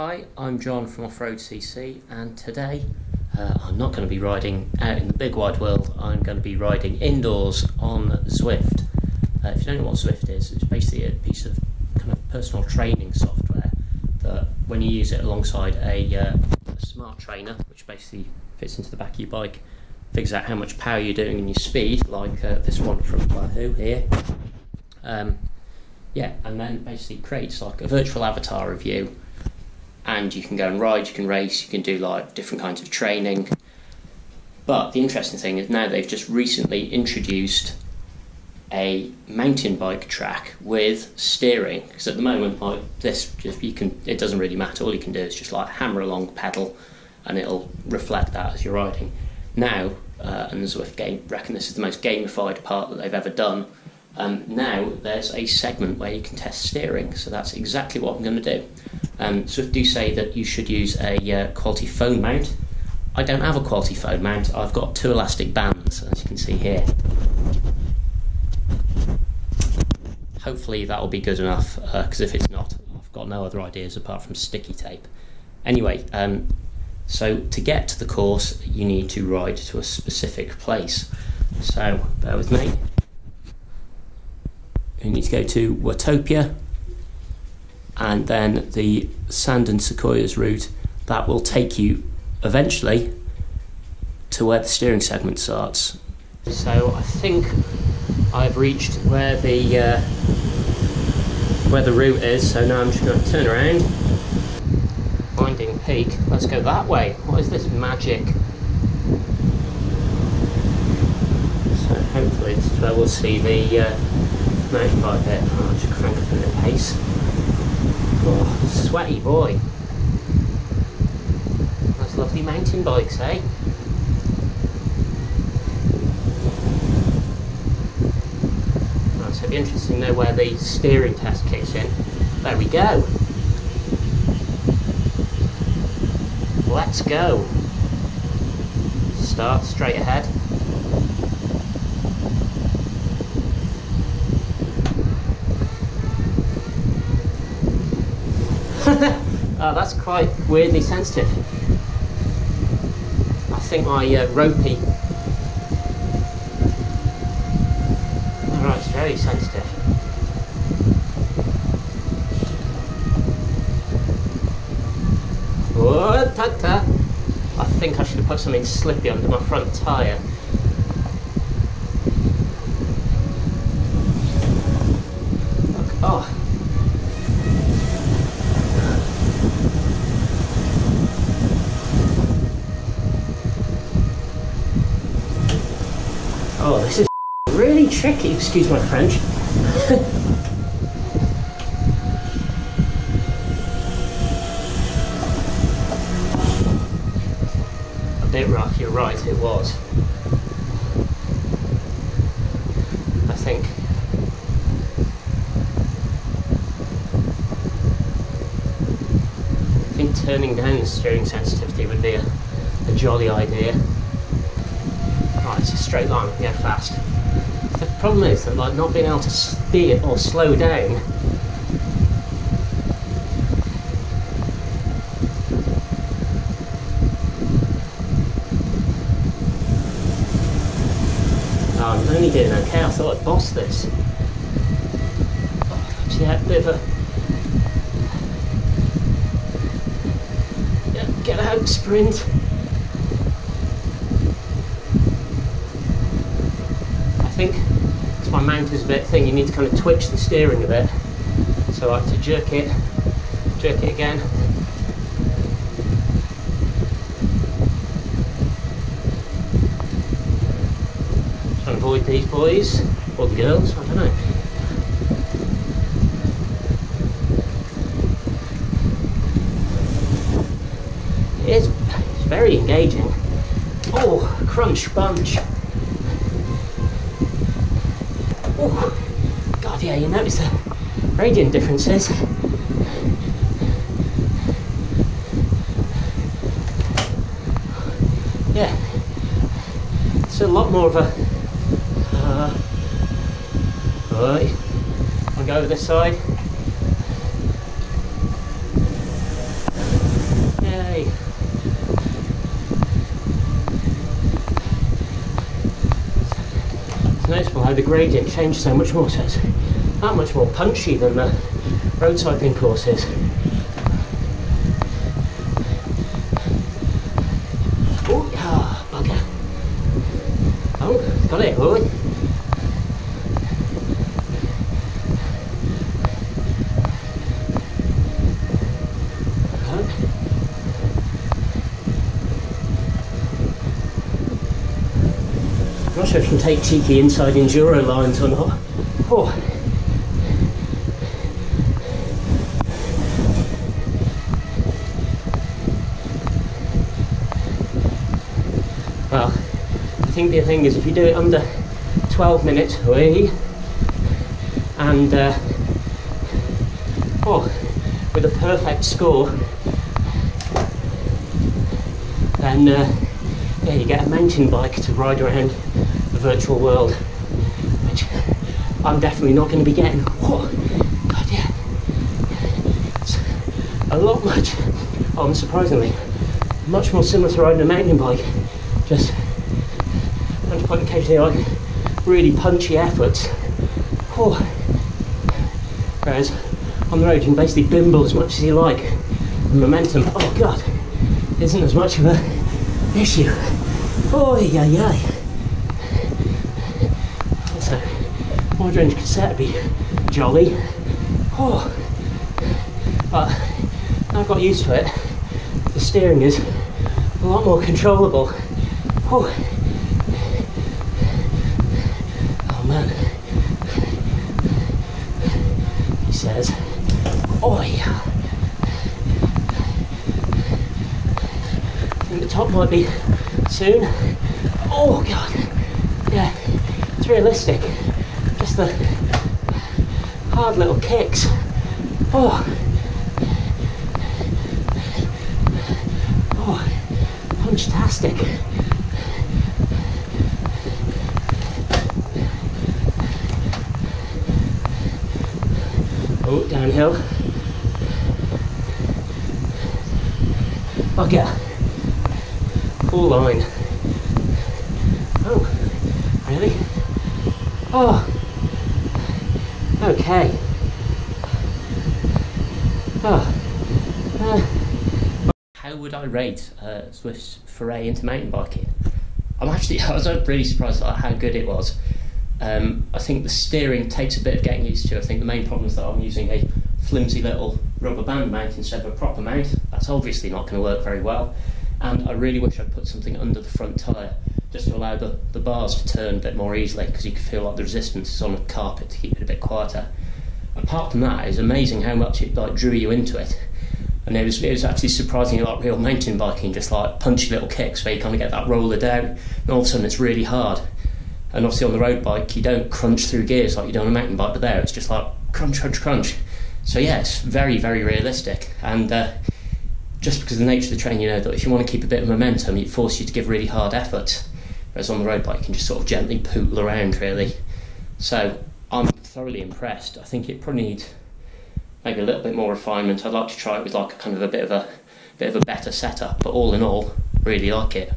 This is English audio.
Hi, I'm John from off.road.cc, and today I'm not going to be riding out in the big wide world. I'm going to be riding indoors on Zwift. If you don't know what Zwift is, it's basically a piece of kind of personal training software that when you use it alongside a smart trainer, which basically fits into the back of your bike, figures out how much power you're doing and your speed, like this one from Wahoo here. Yeah, and then basically creates like a virtual avatar of you, and you can go and ride, you can race, you can do like different kinds of training. But the interesting thing is now they've just recently introduced a mountain bike track with steering, because at the moment like this, it doesn't really matter. All you can do is just like hammer along, pedal, and it'll reflect that as you're riding. Now, and the Zwift game reckon this is the most gamified part that they've ever done. Now there's a segment where you can test steering, so that's exactly what I'm going to do. Zwift do say that you should use a quality phone mount. I don't have a quality phone mount. I've got two elastic bands, as you can see here. Hopefully that will be good enough, because if it's not, I've got no other ideas apart from sticky tape. Anyway, so to get to the course you need to ride to a specific place. So bear with me. You need to go to Watopia, and then the Sand and Sequoias route that will take you eventually to where the steering segment starts. So I think I've reached where the route is, so now I'm just going to turn around. Winding peak, let's go that way. What is this magic? So hopefully this is where we'll see the mountain bike bit. I'll just crank up a bit of pace. Oh, sweaty boy. Those lovely mountain bikes, eh? Right, so it'd be interesting to know where the steering test kicks in. There we go. Let's go. Start straight ahead. Oh, that's quite weirdly sensitive. I think my ropey. Alright, it's very sensitive. Oh, ta-ta. I think I should have put something slippy under my front tyre. Look, oh. Oh, this is really tricky, excuse my French. A bit rough, you're right, it was. I think turning down the steering sensitivity would be a jolly idea. Right, it's a straight line, we can go fast. The problem is that like not being able to speed or slow down. Oh, I'm only doing okay, I thought I'd bossed this. So yeah, a bit of a... Yeah, get out, sprint. I think because my mount is a bit thin, you need to kind of twitch the steering a bit. So I have to jerk it again. Trying to avoid these boys, or the girls, I don't know. It's very engaging. Oh, crunch bunch. Oh, God, yeah, you notice the gradient differences. Yeah, it's a lot more of a... right, I'll go over this side. noticeable how the gradient changed so much more, so it's that much more punchy than the road cycling courses. Oh, yeah, bugger. Oh, got it, boy. I'm not sure if you can take cheeky inside enduro lines or not. Oh. Well, I think the thing is, if you do it under 12 minutes, and with a perfect score, then yeah, you get a mountain bike to ride around the virtual world, which I'm definitely not going to be getting. Oh, God, yeah. It's a lot much, surprisingly, much more similar to riding a mountain bike. Just trying to put occasionally like really punchy efforts. Oh. Whereas on the road you can basically bimble as much as you like. The momentum, oh God, isn't as much of a issue. Oh yeah, yeah. So, wide range cassette would be jolly. Oh, but I've got used to it. The steering is a lot more controllable. Oh, oh man. He says, oh yeah. I think the top might be soon. Oh God, yeah, it's realistic. Just the hard little kicks. Oh, oh, punch-tastic. Oh, downhill. Bugger. Full line. Oh, really? Oh, okay. Oh, how would I rate Zwift's foray into mountain biking? I was really surprised at how good it was. I think the steering takes a bit of getting used to. I think the main problem is that I'm using a flimsy little rubber band mount instead of a proper mount. That's obviously not going to work very well, and I really wish I'd put something under the front tyre just to allow the bars to turn a bit more easily, because you can feel like the resistance is on the carpet to keep it a bit quieter. Apart from that, it's amazing how much it like drew you into it, and it was actually surprisingly like real mountain biking, just like punchy little kicks where you kind of get that roller down, and all of a sudden it's really hard. And obviously on the road bike you don't crunch through gears like you do on a mountain bike, but there it's just like crunch, crunch, crunch. So yeah, it's very, very realistic, and just because of the nature of the terrain, you know that if you want to keep a bit of momentum, it forces you to give really hard effort, whereas on the road bike you can just sort of gently pootle around really. So I'm thoroughly impressed. I think it probably needs maybe a little bit more refinement. I'd like to try it with like a kind of a bit of a better setup, but all in all, really like it.